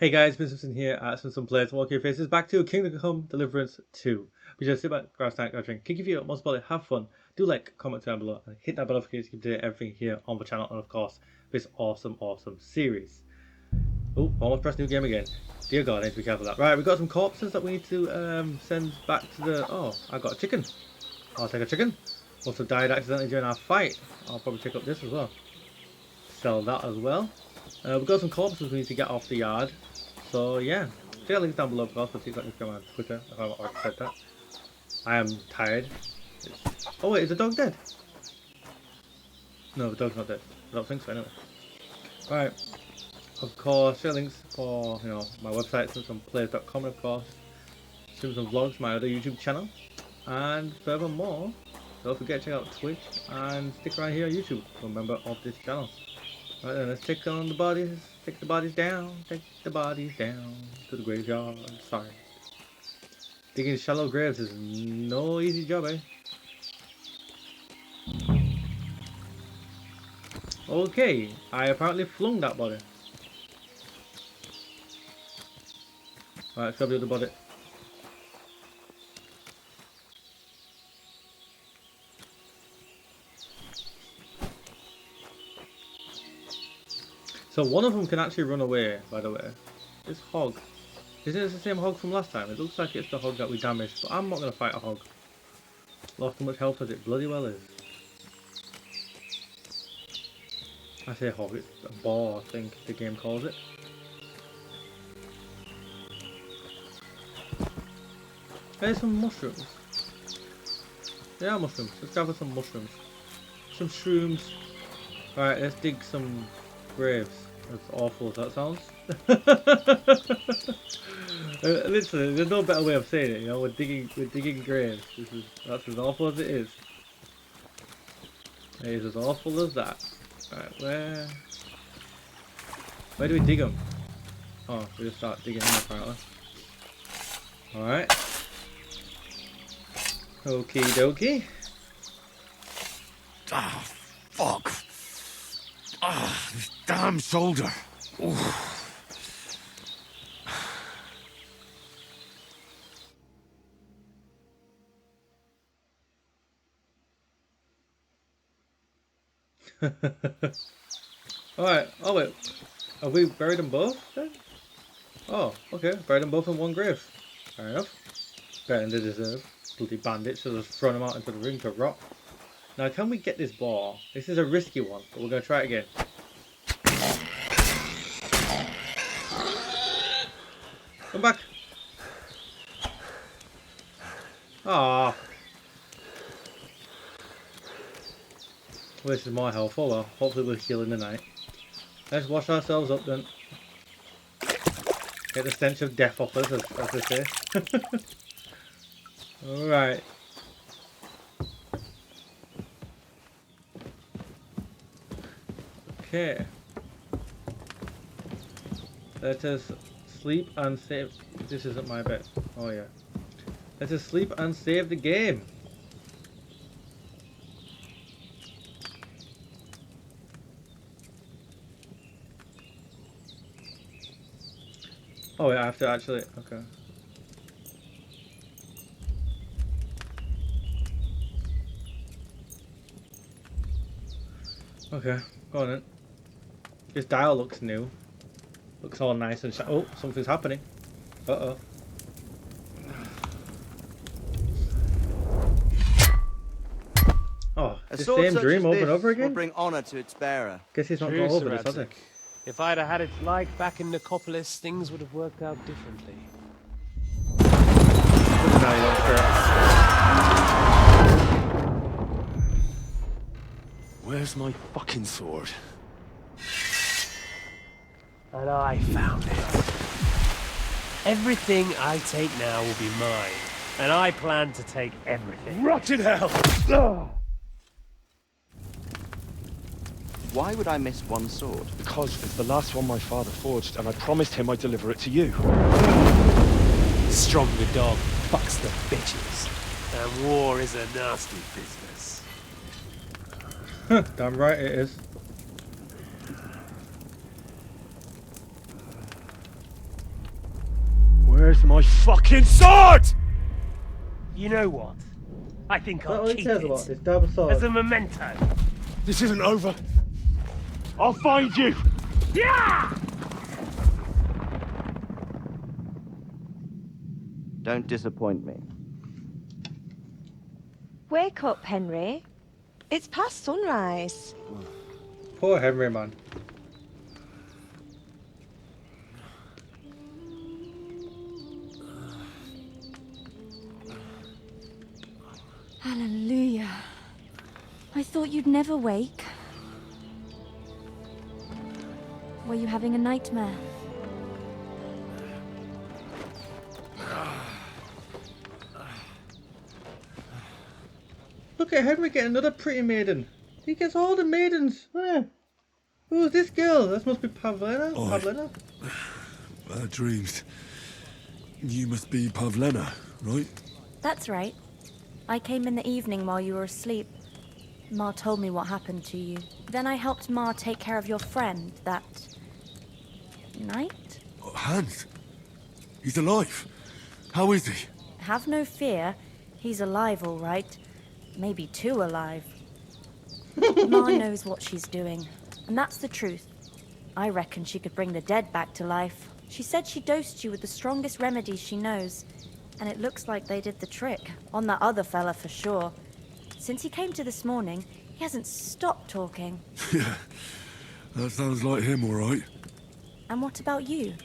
Hey guys, Mr. Simpson here at Simpson Plays. Walk your faces back to Kingdom Come Deliverance II. Be sure to sit back, grab a snack, grab a drink, kick your feet up, most importantly, have fun. Do like, comment down below, and hit that bell notification to keep everything here on the channel, and of course, this awesome series. Oh, almost pressed new game again. Dear God, I need to be careful of that. Right, we've got some corpses that we need to send back to the... Oh, I got a chicken. I'll take a chicken. Also died accidentally during our fight. I'll probably pick up this as well. Sell that as well. We've got some corpses we need to get off the yard. So yeah, check out links down below, of course, but TikTok, Instagram, and Twitter, if I haven't already said that. I am tired. Oh wait, is the dog dead? No, the dog's not dead. I don't think so anyway. Alright, of course, share links for, my website, simpsonplays.com, and of course, Simpson Vlogs, my other YouTube channel. And furthermore, don't forget to check out Twitch and stick around here on YouTube for a member of this channel. Right then, let's take on the bodies, take the bodies down to the graveyard. Sorry. Digging shallow graves is no easy job, eh? Okay, I apparently flung that body. Alright, let's go do the body. So one of them can actually run away, by the way. This hog. Isn't it the same hog from last time? It looks like it's the hog that we damaged, but I'm not going to fight a hog. Lost too much health as it bloody well is. I say hog, it's a boar, I think the game calls it. There's some mushrooms. Yeah, mushrooms. Let's gather some mushrooms. Some shrooms. Alright, let's dig some graves. As awful as that sounds. Literally, there's no better way of saying it. We're digging graves. That's as awful as it is. It is as awful as that. Alright, where do we dig them? Oh, we just start digging in apparently. Alright. Okie dokie. Ah, fuck. Ah, this damn shoulder. Oof. Alright, oh wait. Have we buried them both then? Oh, okay. Buried them both in one grave. Fair enough. Better than they deserve. Bloody bandits should have thrown them out into the ring to rot. Now, can we get this ball? This is a risky one, but we're going to try it again. Come back. Ah. Well, this is more helpful. Well, hopefully we'll heal in the night. Let's wash ourselves up then. Get the stench of death off us, as they say. Alright. Okay. Let us sleep and save. This isn't my bed. Oh yeah. Let us sleep and save the game. Oh yeah, I have to actually. Okay. Okay, go on then. This dial looks new. Looks all nice and oh, something's happening. Uh-oh. Oh, the same dream over and over again? Will bring honor to its bearer. Guess he's not going over this, has he? If I'd have had its like back in Nicopolis, things would have worked out differently. Where's my fucking sword? And I found it. Everything I take now will be mine. And I plan to take everything. Rotten hell! Why would I miss one sword? Because it's the last one my father forged, and I promised him I'd deliver it to you. Stronger dog fucks the bitches. And war is a nasty business. Damn right it is. Where's my fucking sword? You know what? I think That's I'll all he keep cares it about, this double as sword. a memento. This isn't over. I'll find you. Yeah! Don't disappoint me. Wake up, Henry. It's past sunrise. Poor Henry, man. Hallelujah. I thought you'd never wake. Were you having a nightmare? Look at Henry getting another pretty maiden. He gets all the maidens. Who's this girl? This must be Pavlena. Oi. Pavlena? Bad dreams. You must be Pavlena, right? That's right. I came in the evening while you were asleep. Ma told me what happened to you. Then I helped Ma take care of your friend that night? Oh, Hans. He's alive. How is he? Have no fear. He's alive, all right. Maybe too alive. Ma knows what she's doing, and that's the truth. I reckon she could bring the dead back to life. She said she dosed you with the strongest remedies she knows, and it looks like they did the trick. On that other fella for sure. Since he came to this morning, he hasn't stopped talking. Yeah. That sounds like him, all right. And what about you?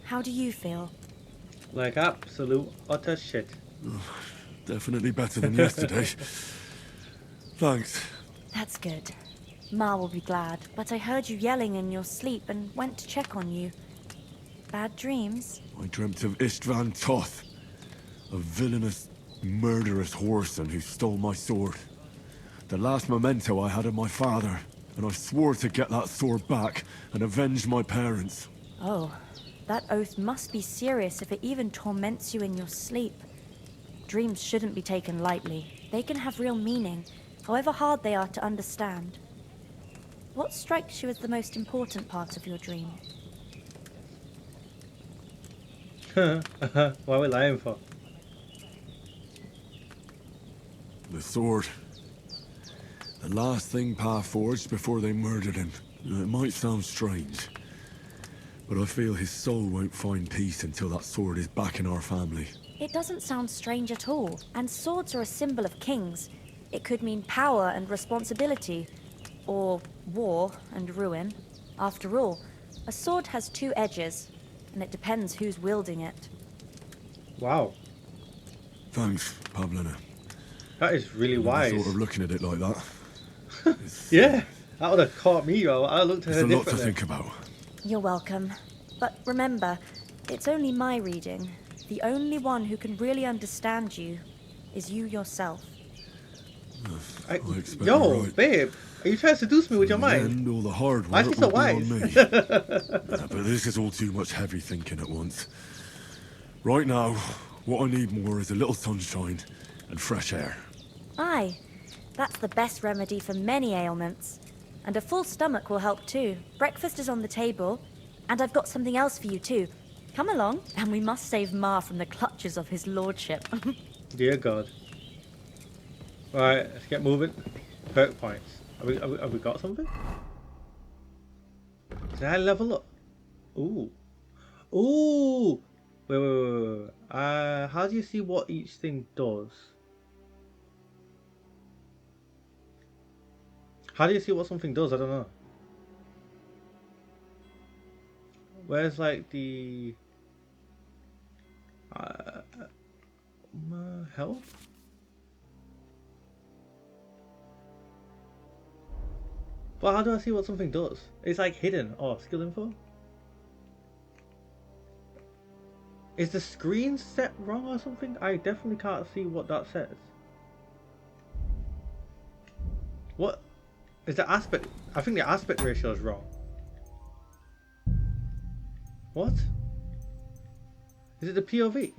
How do you feel? Like absolute utter shit. Definitely better than yesterday. Thanks. That's good. Ma will be glad, but I heard you yelling in your sleep and went to check on you. Bad dreams? I dreamt of Istvan Toth, a villainous, murderous whoreson who stole my sword. The last memento I had of my father, and I swore to get that sword back and avenge my parents. Oh, that oath must be serious if it even torments you in your sleep. Dreams shouldn't be taken lightly. They can have real meaning, however hard they are to understand. What strikes you as the most important part of your dream? What are we lying for? The sword. The last thing Pa forged before they murdered him. It might sound strange, but I feel his soul won't find peace until that sword is back in our family. It doesn't sound strange at all, and swords are a symbol of kings. It could mean power and responsibility, or war and ruin. After all, a sword has two edges, and it depends who's wielding it. Wow. Thanks, Pavlena. That is really Never wise. thought of looking at it like that. Yeah, that would have caught me. I looked at It's her a lot to differently. think about. You're welcome. But remember, it's only my reading. The only one who can really understand you is you yourself. I expect Yo, you're right. babe, are you trying to seduce me with your In the mind? end, all the hard Why is work she so will be wise? on me. But this is all too much heavy thinking at once. Right now, what I need more is a little sunshine and fresh air. Aye, that's the best remedy for many ailments. And a full stomach will help too. Breakfast is on the table, and I've got something else for you too. Come along, and we must save Ma from the clutches of his lordship. Dear God. Right, let's get moving. Perk points. Have we got something? Did I level up? Ooh. Ooh! Wait. How do you see what each thing does? How do you see what something does? I don't know. Where's like the health? But how do I see what something does? It's like hidden. Oh, skill info? Is the screen set wrong or something? I definitely can't see what that says. What? Is the aspect... I think the aspect ratio is wrong. What? Is it the POV?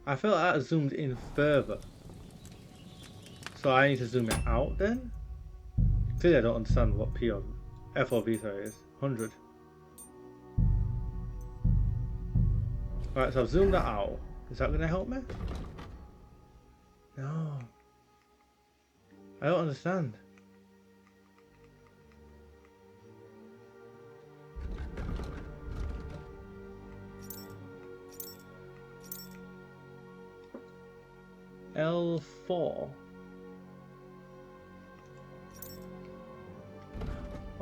I felt like that zoomed in further. So I need to zoom it out then? Clearly I don't understand what P or F or V sorry is. 100. Right, so I've zoomed that out. Is that going to help me? No. I don't understand. L4.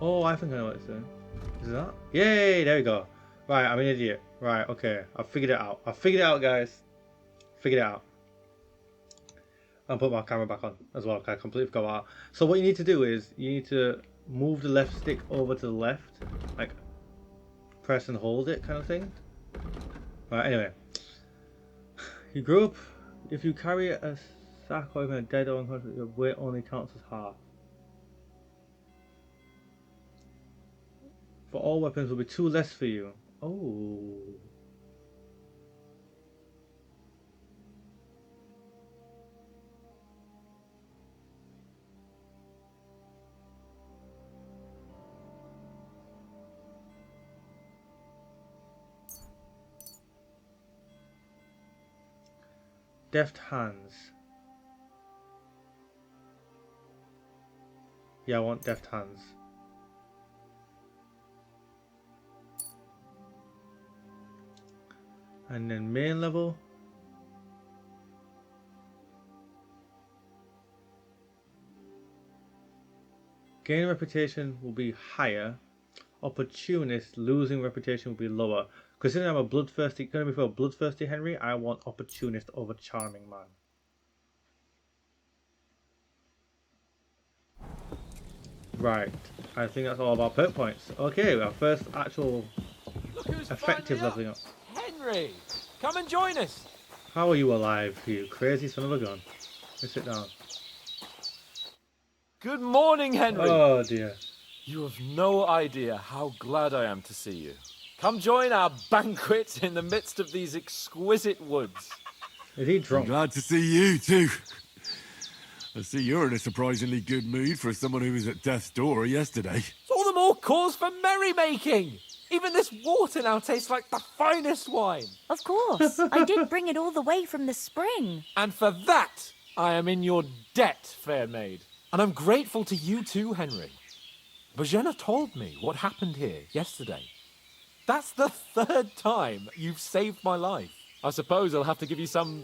Oh, I think I know what it's doing. Is it that? Yay! There we go. Right, I'm an idiot. Right, okay. I figured it out. I figured it out, guys. Figured it out. I'll put my camera back on as well. I completely forgot about that. So what you need to do is you need to move the left stick over to the left, like press and hold it, kind of thing. Right. Anyway, you grew up. If you carry a sack or even a dead or unconscious, your weight only counts as half. For all weapons will be 2 less for you. Oh. Deft hands. Yeah, I want deft hands. And then main level. Gain reputation will be higher. Opportunist losing reputation will be lower. Considering I'm a bloodthirsty, going to be for a bloodthirsty Henry, I want opportunist over charming man. Right, I think that's all about perk points. Okay, our first actual effective leveling up. Henry, come and join us. How are you alive, you crazy son of a gun? Let's sit down. Good morning, Henry. Oh dear. You have no idea how glad I am to see you. Come join our banquet in the midst of these exquisite woods. Is he I'm drunk? glad to see you too. I see you're in a surprisingly good mood for someone who was at death's door yesterday. It's all the more cause for merrymaking. Even this water now tastes like the finest wine. Of course. I did bring it all the way from the spring. And for that, I am in your debt, fair maid. And I'm grateful to you too, Henry. Bojena told me what happened here yesterday. That's the 3rd time you've saved my life. I suppose I'll have to give you some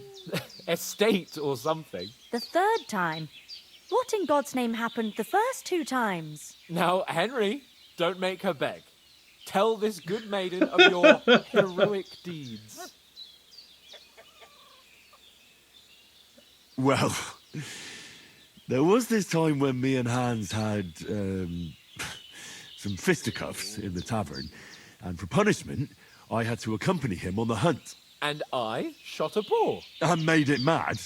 estate or something. The 3rd time? What in God's name happened the first 2 times? Now, Henry, don't make her beg. Tell this good maiden of your heroic deeds. Well, there was this time when me and Hans had some fisticuffs in the tavern, and for punishment, I had to accompany him on the hunt. And I shot a boar. And made it mad.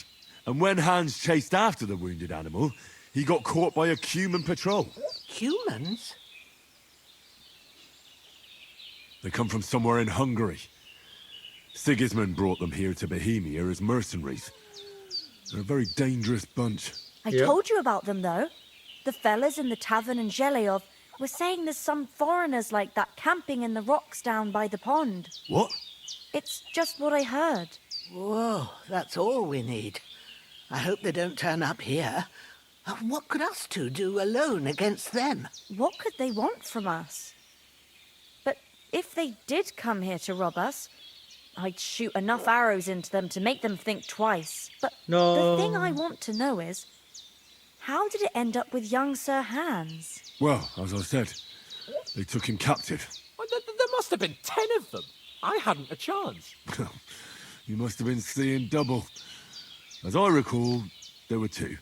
And when Hans chased after the wounded animal, he got caught by a Cuman patrol. Humans? They come from somewhere in Hungary. Sigismund brought them here to Bohemia as mercenaries. They're a very dangerous bunch. I told you about them, though. The fellas in the tavern in Zheleov were saying there's some foreigners like that camping in the rocks down by the pond. What? It's just what I heard. Whoa, that's all we need. I hope they don't turn up here. What could us two do alone against them? What could they want from us? But if they did come here to rob us, I'd shoot enough arrows into them to make them think twice. But No. the thing I want to know is, how did it end up with young Sir Hans? Well, as I said, they took him captive. Well, there must have been 10 of them. I hadn't a chance. You must have been seeing double. As I recall, there were 2.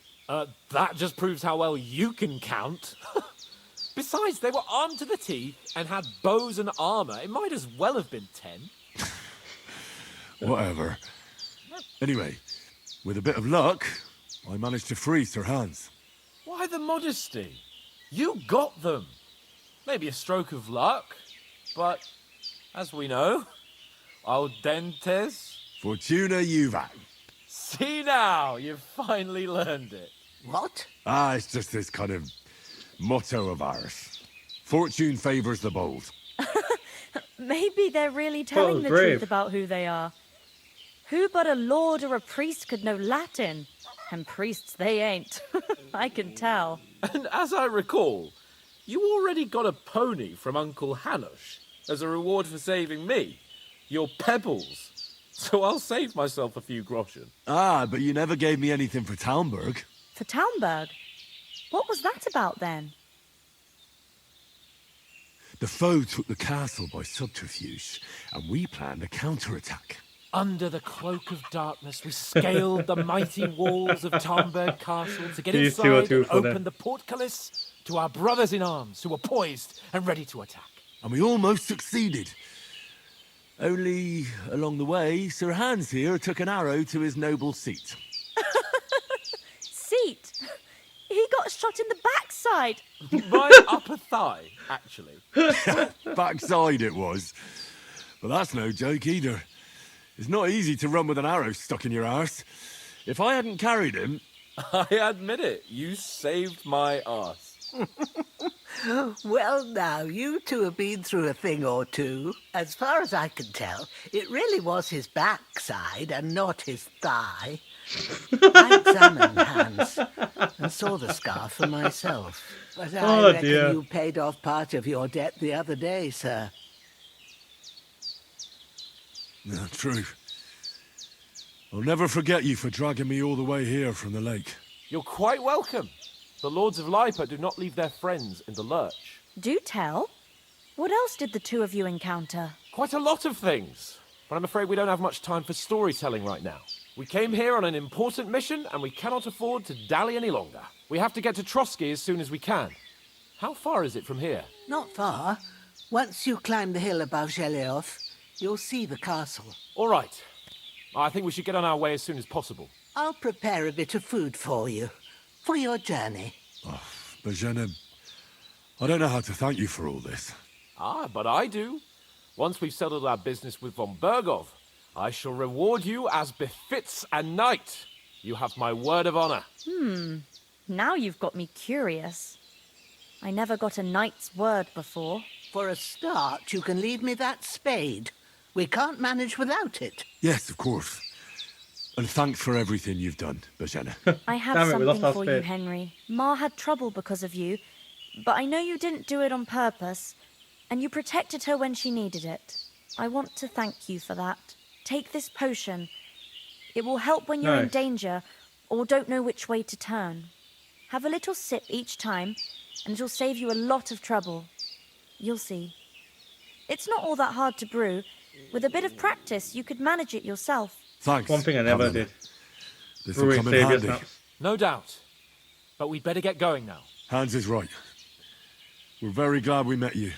That just proves how well you can count. Besides, they were armed to the teeth and had bows and armor. It might as well have been 10. Whatever. Anyway, with a bit of luck, I managed to free Sir Hans. Why the modesty? You got them. Maybe a stroke of luck, but as we know, audentes. Fortuna juvat. See now, you've finally learned it. What? Ah, it's just this kind of motto of ours. Fortune favors the bold. Maybe they're really telling the brave. truth about who they are. Who but a lord or a priest could know Latin? And priests they ain't. I can tell. And as I recall, you already got a pony from Uncle Hanush as a reward for saving me. Your pebbles. So I'll save myself a few groschen. Ah, but you never gave me anything for Talmberg. For Talmberg? What was that about then? The foe took the castle by subterfuge, and we planned a counterattack. Under the cloak of darkness, we scaled the mighty walls of Talmberg Castle to get These two are inside too and funny. open the portcullis to our brothers in arms who were poised and ready to attack. And we almost succeeded. Only, along the way, Sir Hans here took an arrow to his noble seat. Seat? He got shot in the backside. My upper thigh, actually. Backside it was. But that's no joke either. It's not easy to run with an arrow stuck in your arse. If I hadn't carried him... I admit it, you saved my arse. Well, now, you two have been through a thing or two. As far as I can tell, it really was his backside and not his thigh. I examined Hans and saw the scar for myself. But I reckon dear. you paid off part of your debt the other day, sir. No, true. I'll never forget you for dragging me all the way here from the lake. You're quite welcome. The Lords of Lipa do not leave their friends in the lurch. Do tell. What else did the two of you encounter? Quite a lot of things. But I'm afraid we don't have much time for storytelling right now. We came here on an important mission, and we cannot afford to dally any longer. We have to get to Trosky as soon as we can. How far is it from here? Not far. Once you climb the hill above Zhelioth, you'll see the castle. All right. I think we should get on our way as soon as possible. I'll prepare a bit of food for you, for your journey. Bozhena, I don't know how to thank you for all this. Ah, but I do. Once we've settled our business with von Bergov, I shall reward you as befits a knight. You have my word of honor. Now you've got me curious. I never got a knight's word before. For a start, you can leave me that spade. We can't manage without it. Yes, of course. And thanks for everything you've done, Bozhena. I have Damn it, we lost something our for you, spade. Henry. Ma had trouble because of you, but I know you didn't do it on purpose, and you protected her when she needed it. I want to thank you for that. Take this potion. It will help when you're in Nice. danger or don't know which way to turn. Have a little sip each time, and it'll save you a lot of trouble. You'll see. It's not all that hard to brew. With a bit of practice, you could manage it yourself. Thanks. One thing I never Paladin. did. This will Brewing come in saviour handy. snaps. No doubt. But we'd better get going now. Hans is right. We're very glad we met you.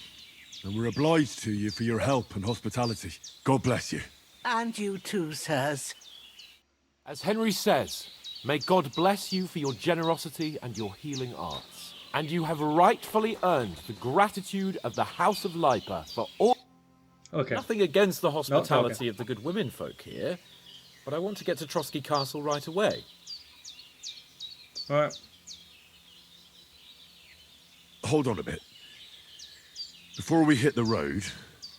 And we're obliged to you for your help and hospitality. God bless you. And you too, sirs. As Henry says, may God bless you for your generosity and your healing arts. And you have rightfully earned the gratitude of the House of Lipa for all... Okay. Nothing against the hospitality okay. of the good women folk here, but I want to get to Trosky Castle right away. Alright. Hold on a bit. Before we hit the road,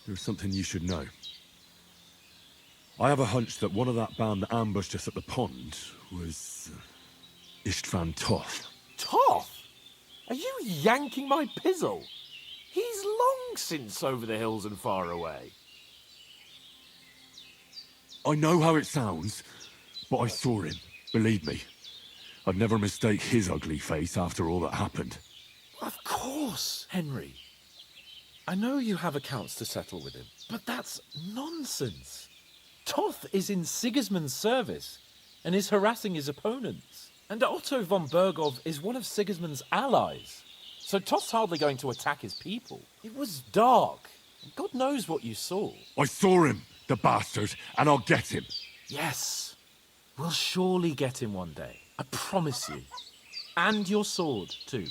there's something you should know. I have a hunch that one of that band that ambushed us at the pond was Istvan Toth. Toth? Are you yanking my pizzle? He's long since over the hills and far away. I know how it sounds, but I saw him. Believe me. I'd never mistake his ugly face after all that happened. Of course, Henry. I know you have accounts to settle with him, but that's nonsense. Toth is in Sigismund's service and is harassing his opponents. And Otto von Bergov is one of Sigismund's allies. So Toth's hardly going to attack his people. It was dark. And God knows what you saw. I saw him, the bastard, and I'll get him. Yes, we'll surely get him one day. I promise you. And your sword, too.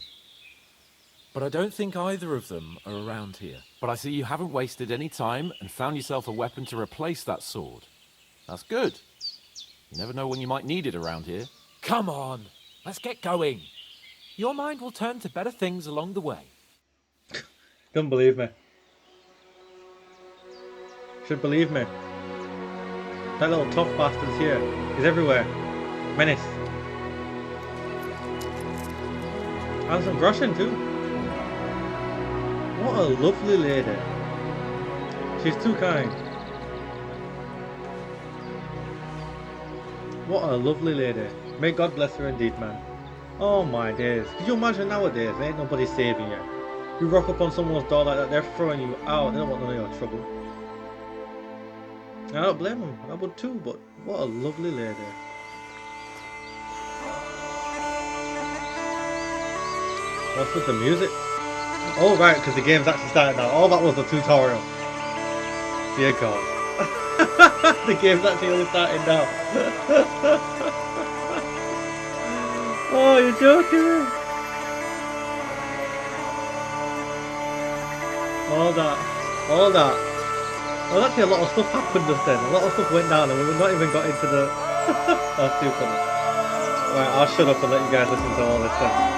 But I don't think either of them are around here. But I see you haven't wasted any time and found yourself a weapon to replace that sword. That's good. You never know when you might need it around here. Come on. Let's get going. Your mind will turn to better things along the way. Don't believe me. Should believe me. That little tough bastard's here. He's everywhere. Menace. And some brushing too. What a lovely lady. She's too kind. What a lovely lady. May God bless her indeed, man. Oh my days. Could you imagine nowadays? Ain't nobody saving you. You rock up on someone's door like that, they're throwing you out. They don't want none of your trouble. I don't blame them. I would too, but what a lovely lady. What's with the music? Oh right, because the game's actually started now. Oh, that was the tutorial. Dear God. The game's actually only starting now. Oh, you're joking me. All that. Well, actually a lot of stuff happened just then. A lot of stuff went down and we've not even got into the... That's too funny. Right, I'll shut up and let you guys listen to all this then.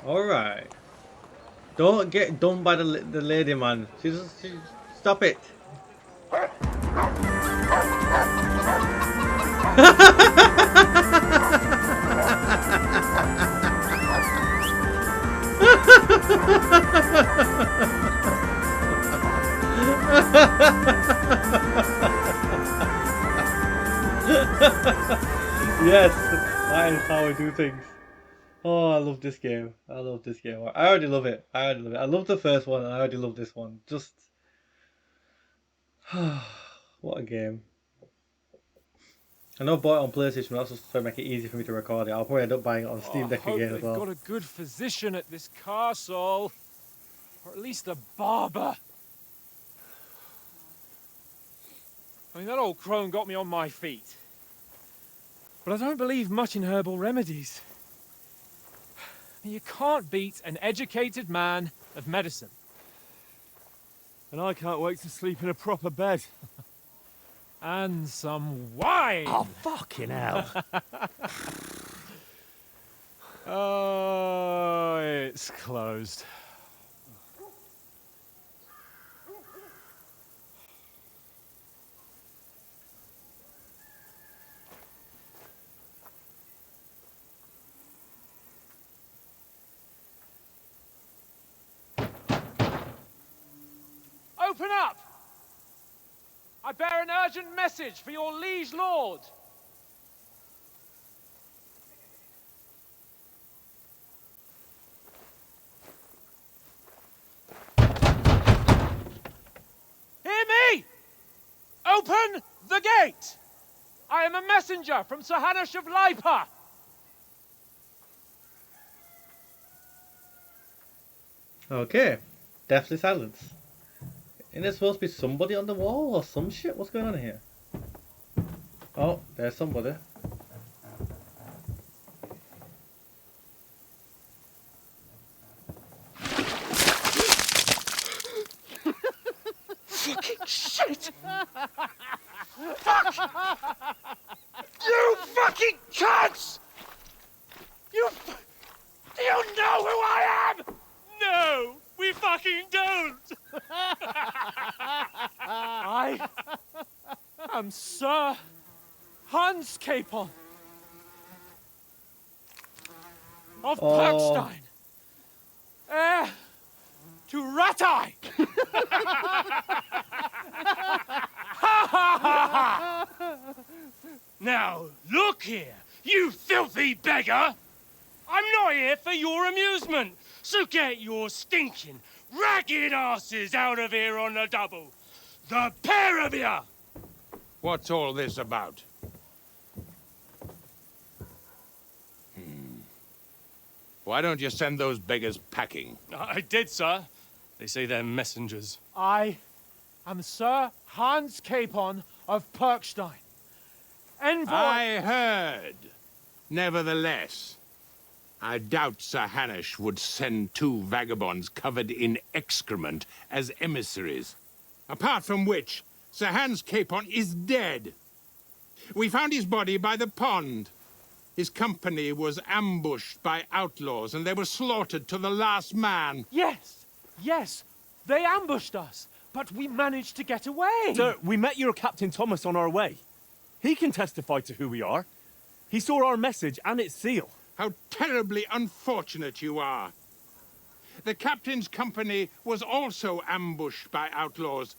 Alright. Don't get done by the lady, man. She stop it. Yes, that is how we do things. Oh, I love this game. I love this game. I already love it. I love the first one and I already love this one. Just... what a game. I know I bought it on PlayStation, but that's just to make it easy for me to record it. I'll probably end up buying it on Steam Deck again as well. I've got a good physician at this castle. Or at least a barber. I mean, that old crone got me on my feet. But I don't believe much in herbal remedies. You can't beat an educated man of medicine. And I can't wait to sleep in a proper bed. And some wine! Oh, fucking hell. Oh, it's closed. Open up! I bear an urgent message for your liege lord. Hear me! Open the gate! I am a messenger from Sir Hanush of Lipa. Okay. Deathly silence. Isn't there supposed to be somebody on the wall or some shit? What's going on here? Oh, there's somebody. Fucking shit! Fuck! You fucking cunts! Do you know who I am? No! We fight fucking don't! I am Sir Hans Capon of Perkstein, heir to Ratai. Now, look here, you filthy beggar! I'm not here for your amusement, so get your stinking, ragged asses out of here on the double. The pair of you! What's all this about? Why don't you send those beggars packing? I did, sir. They say they're messengers. I am Sir Hans Capon of Perkstein. Envoy... I heard. Nevertheless, I doubt Sir Hanush would send 2 vagabonds covered in excrement as emissaries. Apart from which, Sir Hans Capon is dead. We found his body by the pond. His company was ambushed by outlaws, and they were slaughtered to the last man. Yes, yes, they ambushed us, but we managed to get away. Sir, we met your Captain Thomas on our way. He can testify to who we are. He saw our message and its seal. How terribly unfortunate you are. The captain's company was also ambushed by outlaws.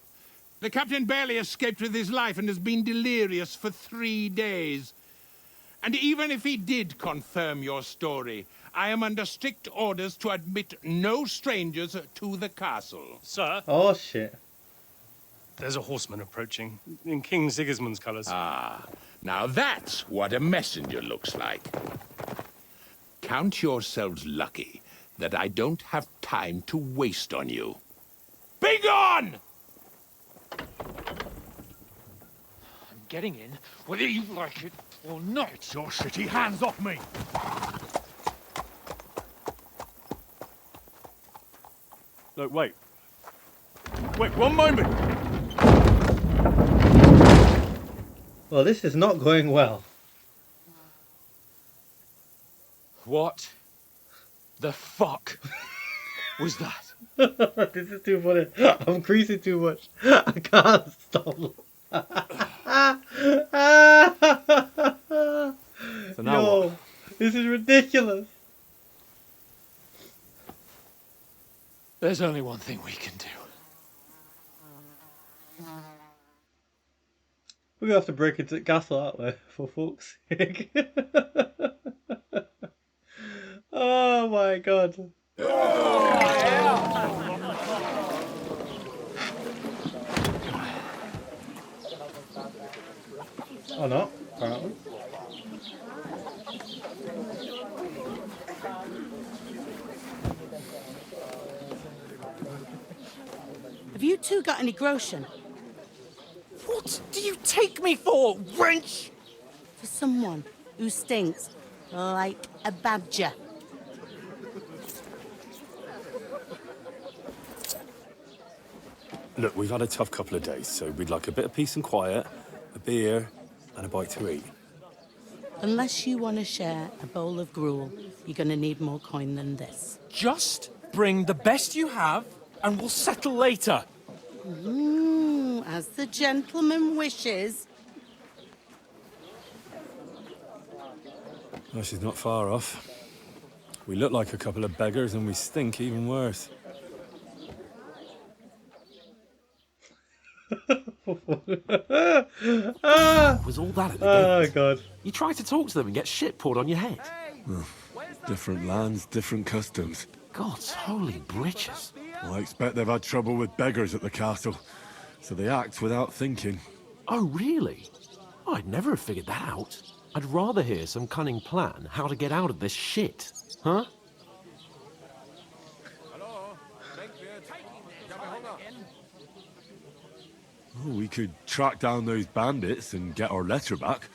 The captain barely escaped with his life and has been delirious for 3 days. And even if he did confirm your story, I am under strict orders to admit no strangers to the castle. Sir, Oh shit. there's a horseman approaching, in King Sigismund's colours. Ah, now that's what a messenger looks like. Count yourselves lucky that I don't have time to waste on you. Be gone! I'm getting in, whether you like it or not. Your shitty hands off me! Look, wait. Wait, one moment! Well, this is not going well. What the fuck was that? This is too funny. I'm creasing too much. I can't stop. So now what? This is ridiculous. There's only one thing we can do. We're gonna have to break into the castle, aren't we? For fuck's sake. Oh my god. Or not, apparently. Have you two got any groschen? What do you take me for, wench? For someone who stinks like a badger. Look, we've had a tough couple of days, so we'd like a bit of peace and quiet, a beer, and a bite to eat. Unless you want to share a bowl of gruel, you're going to need more coin than this. Just bring the best you have, and we'll settle later. As the gentleman wishes. Well, she's not far off. We look like a couple of beggars, and we stink even worse. Was all that at the Oh gate? god. You try to talk to them and get shit poured on your head. Different lands, different customs. God's holy britches. I expect they've had trouble with beggars at the castle, so they act without thinking. Oh, really? Oh, I'd never have figured that out. I'd rather hear some cunning plan how to get out of this shit. Huh? Oh, we could track down those bandits and get our letter back.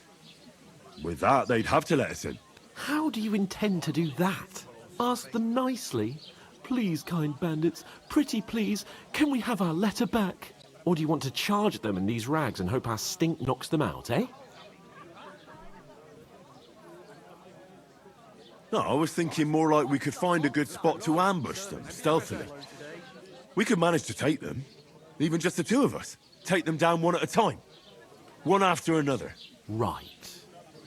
With that, they'd have to let us in. How do you intend to do that? Ask them nicely. Please, kind bandits, pretty please, can we have our letter back? Or do you want to charge at them in these rags and hope our stink knocks them out, eh? No, I was thinking more like we could find a good spot to ambush them, stealthily. We could manage to take them. Even just the two of us. Take them down one at a time. One after another. Right.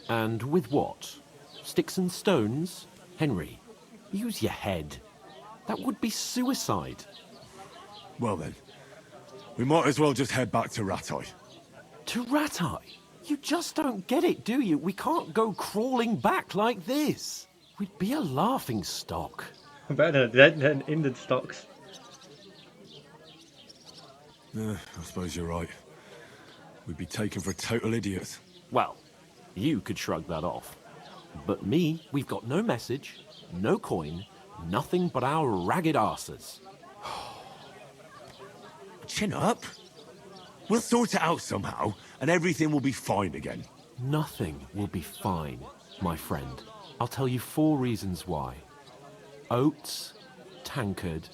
And with what? Sticks and stones? Henry, use your head. That would be suicide. Well then, we might as well just head back to Ratai. To Ratai? You just don't get it, do you? We can't go crawling back like this. We'd be a laughing stock. Better than Indian stocks. I suppose you're right. We'd be taken for total idiots. Well, you could shrug that off. But me, we've got no message, no coin, nothing but our ragged arses. Chin up. We'll sort it out somehow, and everything will be fine again. Nothing will be fine, my friend. I'll tell you 4 reasons why. Oates, Tankard,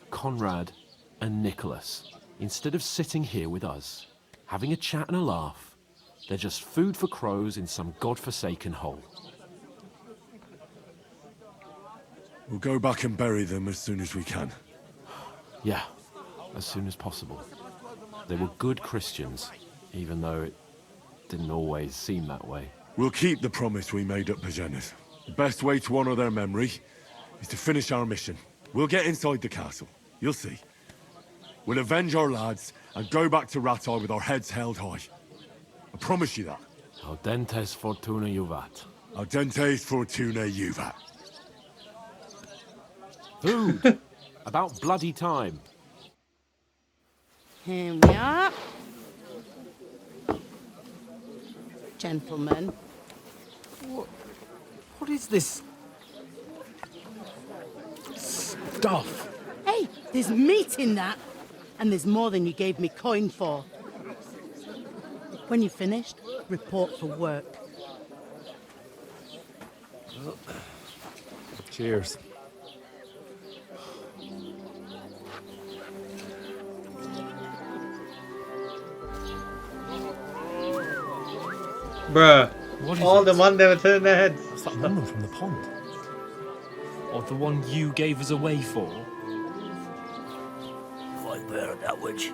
Conrad, and Nicholas. Instead of sitting here with us, having a chat and a laugh, they're just food for crows in some godforsaken hole. We'll go back and bury them as soon as we can. Yeah, as soon as possible. They were good Christians, even though it didn't always seem that way. We'll keep the promise we made at Bajena's. The best way to honor their memory is to finish our mission. We'll get inside the castle. You'll see. We'll avenge our lads and go back to Ratai with our heads held high. I promise you that. Audentes fortuna juvat. Audentes fortuna juvat. Food! About bloody time. Here we are. Gentlemen. What is this stuff? Hey, there's meat in that. And there's more than you gave me coin for. When you're finished, report for work. Cheers. Bruh. What is All it? the one they were turning their heads. What's that woman from the pond? Or the one you gave us away for? Like bear that witch.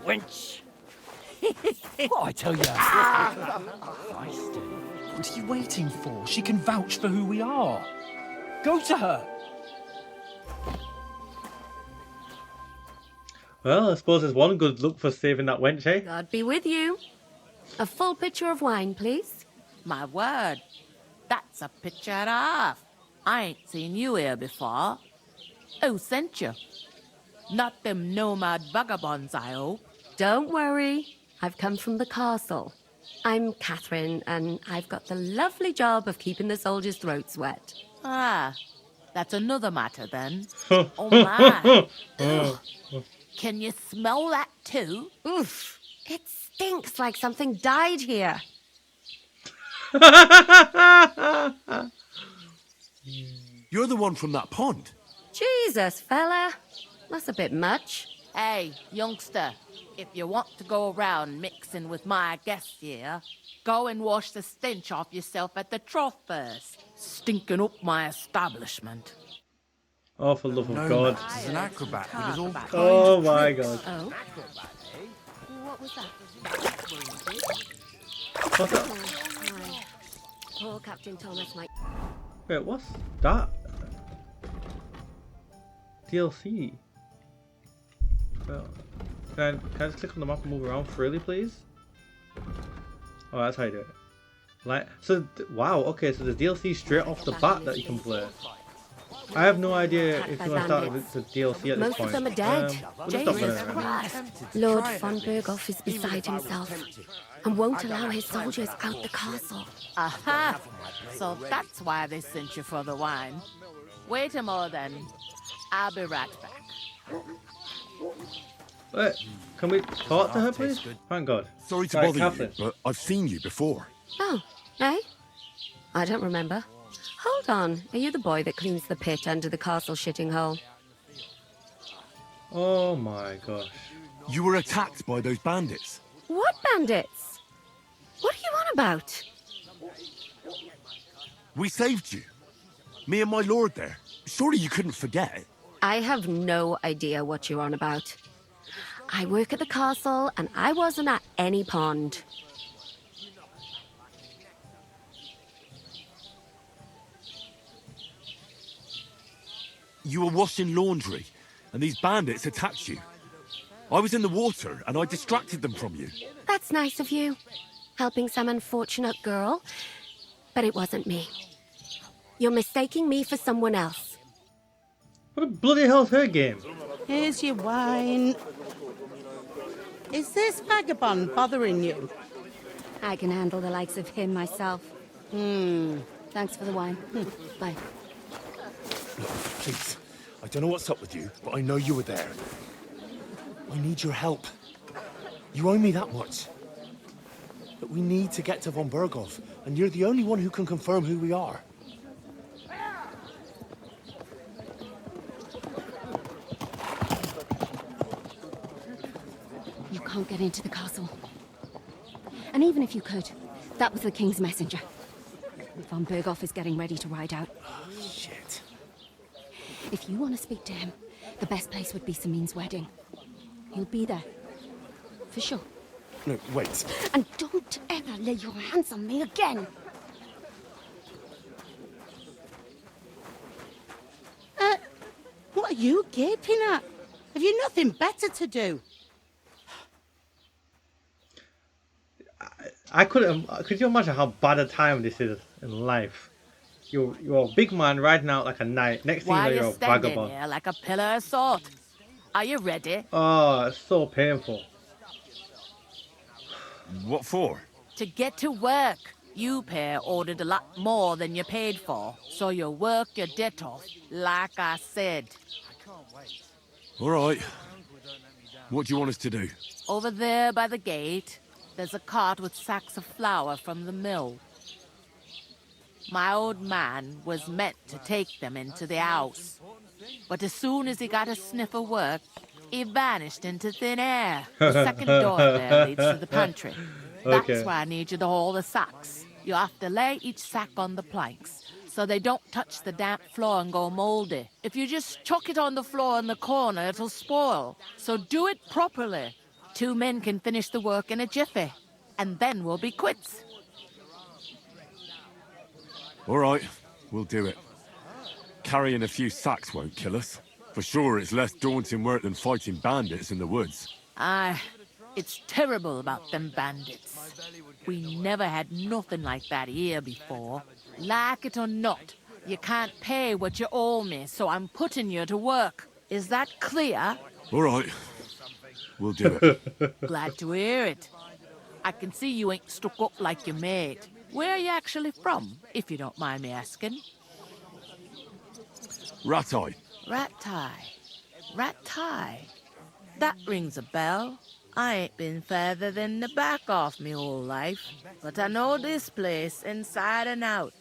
Wench! What I tell you? What are you waiting for? She can vouch for who we are. Go to her. Well, I suppose there's one good look for saving that wench, eh? God be with you. A full pitcher of wine, please. My word, that's a picture and a half. I ain't seen you here before. Who sent you? Not them nomad vagabonds, I hope. Don't worry. I've come from the castle. I'm Catherine, and I've got the lovely job of keeping the soldiers' throats wet. Ah, that's another matter then. Oh my. Ugh. Can you smell that too? Oof. It stinks like something died here. You're the one from that pond. Jesus, fella. That's a bit much. Hey, youngster, if you want to go around mixing with my guests here, go and wash the stench off yourself at the trough first. Stinking up my establishment. Oh, for the love of God. He's an acrobat with his all kinds Oh of my tricks. God. Oh. What was that? What's that? Oh, my. Poor Captain Thomas might... Wait, what's that? DLC. Well, can I just click on the map and move around freely, please? Oh, that's how you do it. Like, so, wow, okay, so the DLC straight off the bat that you can play. I have no idea if you want to start with the DLC at this Most point. of them are dead. We'll just stop Jesus there. Christ. Lord von Berghoff is beside himself and won't allow his soldiers out the castle. Aha! So that's why they sent you for the wine. Wait a moment then. I'll be right back. Wait, can we talk to her, please? Thank God. Sorry to Right, bother Catherine. you, but I've seen you before. Oh, eh? I don't remember. Hold on. Are you the boy that cleans the pit under the castle shitting hole? Oh my gosh. You were attacked by those bandits. What bandits? What are you on about? We saved you. Me and my lord there. Surely you couldn't forget. I have no idea what you're on about. I work at the castle, and I wasn't at any pond. You were washing laundry, and these bandits attacked you. I was in the water, and I distracted them from you. That's nice of you, helping some unfortunate girl. But it wasn't me. You're mistaking me for someone else. What the bloody hell's her game? Here's your wine. Is this vagabond bothering you? I can handle the likes of him myself. Thanks for the wine. Bye. Look, please. I don't know what's up with you, but I know you were there. I need your help. You owe me that much. But we need to get to von Berghoff, and you're the only one who can confirm who we are. You can't get into the castle. And even if you could, that was the king's messenger. Von Berghoff is getting ready to ride out. Oh, shit. If you want to speak to him, the best place would be Samin's wedding. He'll be there. For sure. No, wait. And don't ever lay your hands on me again! What are you gaping at? Have you nothing better to do? I couldn't. Could you imagine how bad a time this is in life? You're a big man riding out like a knight. Next thing you know, Why you're you a standing vagabond. here like a pillar of salt? Are you ready? Oh, it's so painful. What for? To get to work. You pair ordered a lot more than you paid for, so you'll work your debt off, like I said. All right. What do you want us to do? Over there by the gate, there's a cart with sacks of flour from the mill. My old man was meant to take them into the house, but as soon as he got a sniff of work, he vanished into thin air. The second door there leads to the pantry. That's Okay. why I need you to haul the sacks. You have to lay each sack on the planks, so they don't touch the damp floor and go moldy. If you just chuck it on the floor in the corner, it'll spoil. So do it properly. 2 men can finish the work in a jiffy, and then we'll be quits. All right, we'll do it. Carrying a few sacks won't kill us. For sure, it's less daunting work than fighting bandits in the woods. Aye, it's terrible about them bandits. We never had nothing like that here before. Like it or not, you can't pay what you owe me, so I'm putting you to work. Is that clear? All right, we'll do it. Glad to hear it. I can see you ain't stuck up like your mate. Where are you actually from, if you don't mind me asking? Rat-eye. Rat-tie. Rat-tie. That rings a bell. I ain't been further than the back off me whole life, but I know this place inside and out.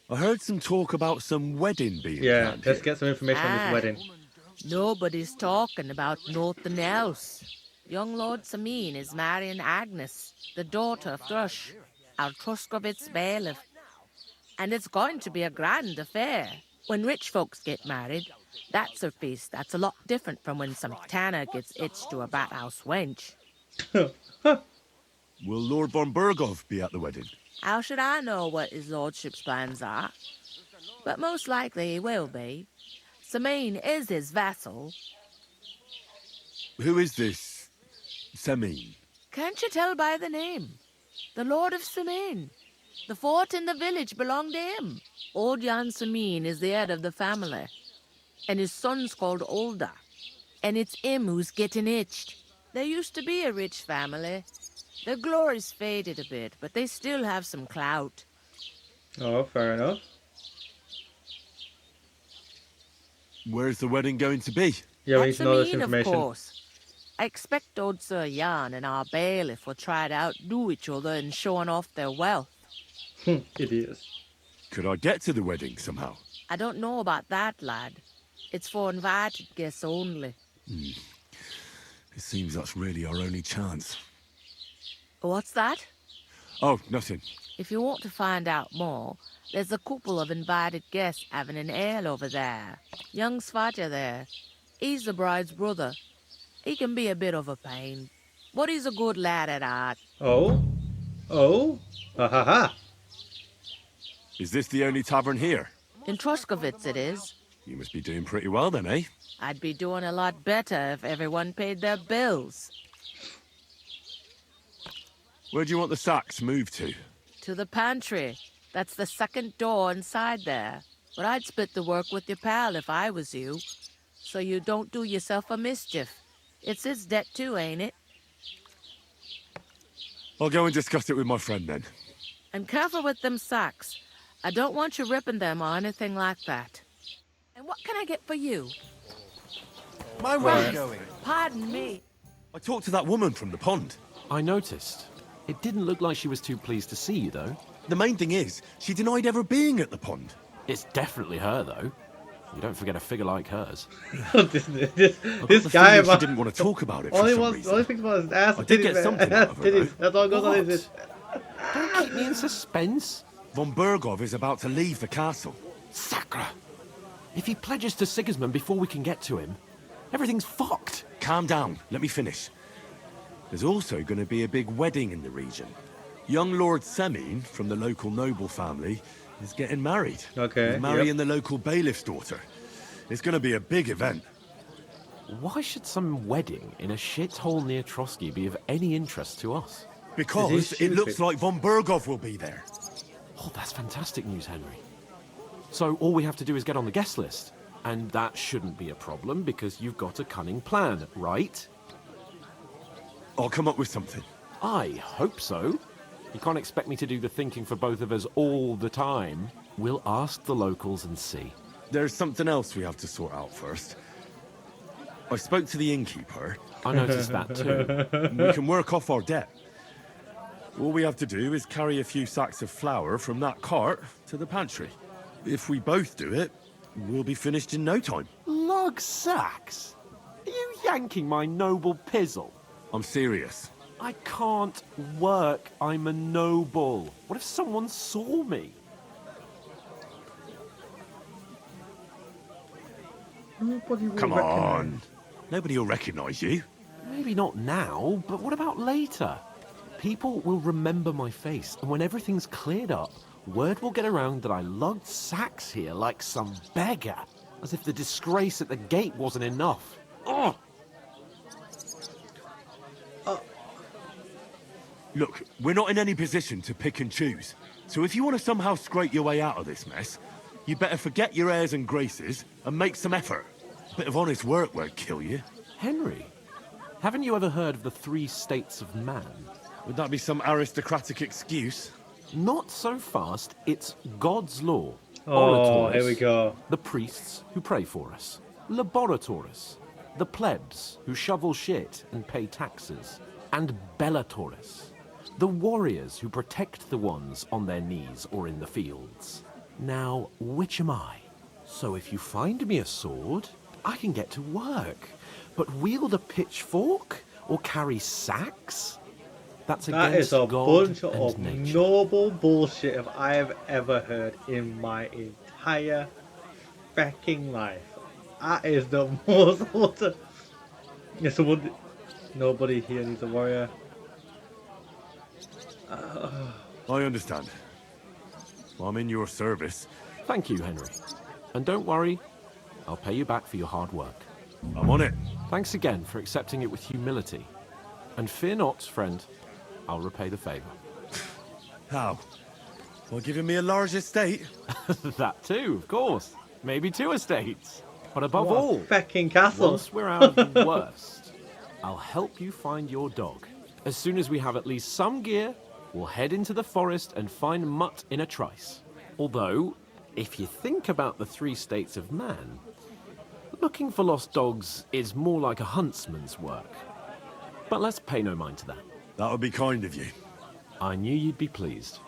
I heard some talk about some wedding being Yeah, planned let's here. get some information on this wedding. Nobody's talking about nothing else. Young Lord Samin is marrying Agnes, the daughter of Thrush, our Troskovitz bailiff. And it's going to be a grand affair. When rich folks get married, that's a feast that's a lot different from when some tanner gets hitched to a bathouse wench. Will Lord von Berghoff be at the wedding? How should I know what his lordship's plans are? But most likely he will be. Samin is his vassal. Who is this Samin? Can't you tell by the name? The Lord of Samin. The fort in the village belonged to him. Old Jan Samin is the head of the family. And his son's called Olda. And it's him who's getting hitched. There used to be a rich family. Their glory's faded a bit, but they still have some clout. Oh, fair enough. Where's the wedding going to be? Yeah, we need At to know this Samin, of information. course. I expect old Sir Jan and our bailiff will try to outdo each other in showing off their wealth. Idiots. Could I get to the wedding somehow? I don't know about that, lad. It's for invited guests only. It seems that's really our only chance. What's that? Oh, nothing. If you want to find out more, there's a couple of invited guests having an ale over there. Young Svatja there. He's the bride's brother. He can be a bit of a pain, but he's a good lad at heart. Oh? Oh? Ha ha ha. Is this the only tavern here? In Troskovitz it is. You must be doing pretty well then, eh? I'd be doing a lot better if everyone paid their bills. Where do you want the sacks moved to? To the pantry. That's the second door inside there. But I'd split the work with your pal if I was you. So you don't do yourself a mischief. It's his debt too, ain't it? I'll go and discuss it with my friend then. And careful with them sacks. I don't want you ripping them or anything like that. And what can I get for you? My way going. Pardon me. I talked to that woman from the pond. I noticed. It didn't look like she was too pleased to see you, though. The main thing is, she denied ever being at the pond. It's definitely her, though. You don't forget a figure like hers. this guy she didn't want to talk about it. All he thinks about his ass. I did get something out of her, though. That's all goes on in this. Don't keep me in suspense. Von Bergov is about to leave the castle. Sacra! If he pledges to Sigismund before we can get to him, everything's fucked. Calm down. Let me finish. There's also going to be a big wedding in the region. Young Lord Semin, from the local noble family, is getting married. Okay. He's marrying the local bailiff's daughter. It's going to be a big event. Why should some wedding in a shithole near Trotsky be of any interest to us? Because it looks like Von Bergov will be there. Oh, that's fantastic news, Henry. So all we have to do is get on the guest list. And that shouldn't be a problem because you've got a cunning plan, right? I'll come up with something. I hope so. You can't expect me to do the thinking for both of us all the time. We'll ask the locals and see. There's something else we have to sort out first. I spoke to the innkeeper. I noticed that too. We can work off our debt. All we have to do is carry a few sacks of flour from that cart to the pantry. If we both do it, we'll be finished in no time. Lug sacks? Are you yanking my noble pizzle? I'm serious. I can't work. I'm a noble. What if someone saw me? Come on. Nobody will recognize you. Maybe not now, but what about later? People will remember my face, and when everything's cleared up, word will get around that I lugged sacks here like some beggar, as if the disgrace at the gate wasn't enough. Ugh! Look, we're not in any position to pick and choose. So if you want to somehow scrape your way out of this mess, you better forget your airs and graces and make some effort. A bit of honest work won't kill you. Henry, haven't you ever heard of the 3 states of man? Would that be some aristocratic excuse? Not so fast. It's God's law. Oh, here we go. The priests who pray for us. Laboratoris. The plebs who shovel shit and pay taxes. And Bellatoris. The warriors who protect the ones on their knees or in the fields. Now, which am I? So if you find me a sword, I can get to work. But wield a pitchfork or carry sacks? That's That against is a God bunch and of nature. noble bullshit if I have ever heard in my entire fucking life. That is the most utter. Yes, nobody here needs a warrior. I understand. I'm in your service. Thank you, Henry. And don't worry, I'll pay you back for your hard work. I'm on it. Thanks again for accepting it with humility. And fear not, friend, I'll repay the favor. How? By giving me a large estate? That too, of course. Maybe 2 estates. But above What a all, fucking castle. once we're out of the worst, I'll help you find your dog. As soon as we have at least some gear, we'll head into the forest and find Mutt in a trice. Although, if you think about the 3 states of man, looking for lost dogs is more like a huntsman's work. But let's pay no mind to that. That would be kind of you. I knew you'd be pleased.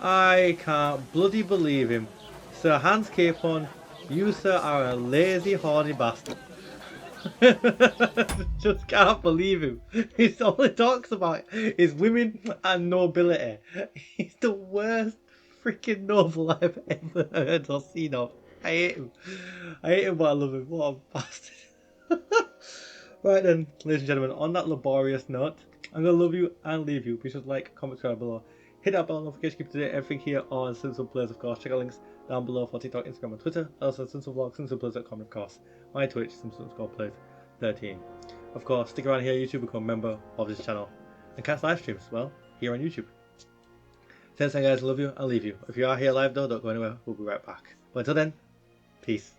I can't bloody believe him. Sir Hans Capon, you sir are a lazy horny bastard. Just can't believe him. He's all he talks about is women and nobility. He's the worst freaking noble I've ever heard or seen of. I hate him. I hate him, but I love him. What a bastard. Right then, ladies and gentlemen, on that laborious note, I'm going to love you and leave you. Be sure to like, comment, subscribe below. Hit that bell notification, keep up to date everything here on Simpson Plays, of course. Check out links down below for TikTok, Instagram, and Twitter. Also, Simpson Vlogs, SimpsonPlays.com, of course. My Twitch, Simpson_Plays13. Of course, stick around here on YouTube, become a member of this channel. And catch live streams, well, here on YouTube. Thanks, guys. I love you. I'll leave you. If you are here live, though, don't go anywhere. We'll be right back. But until then, peace.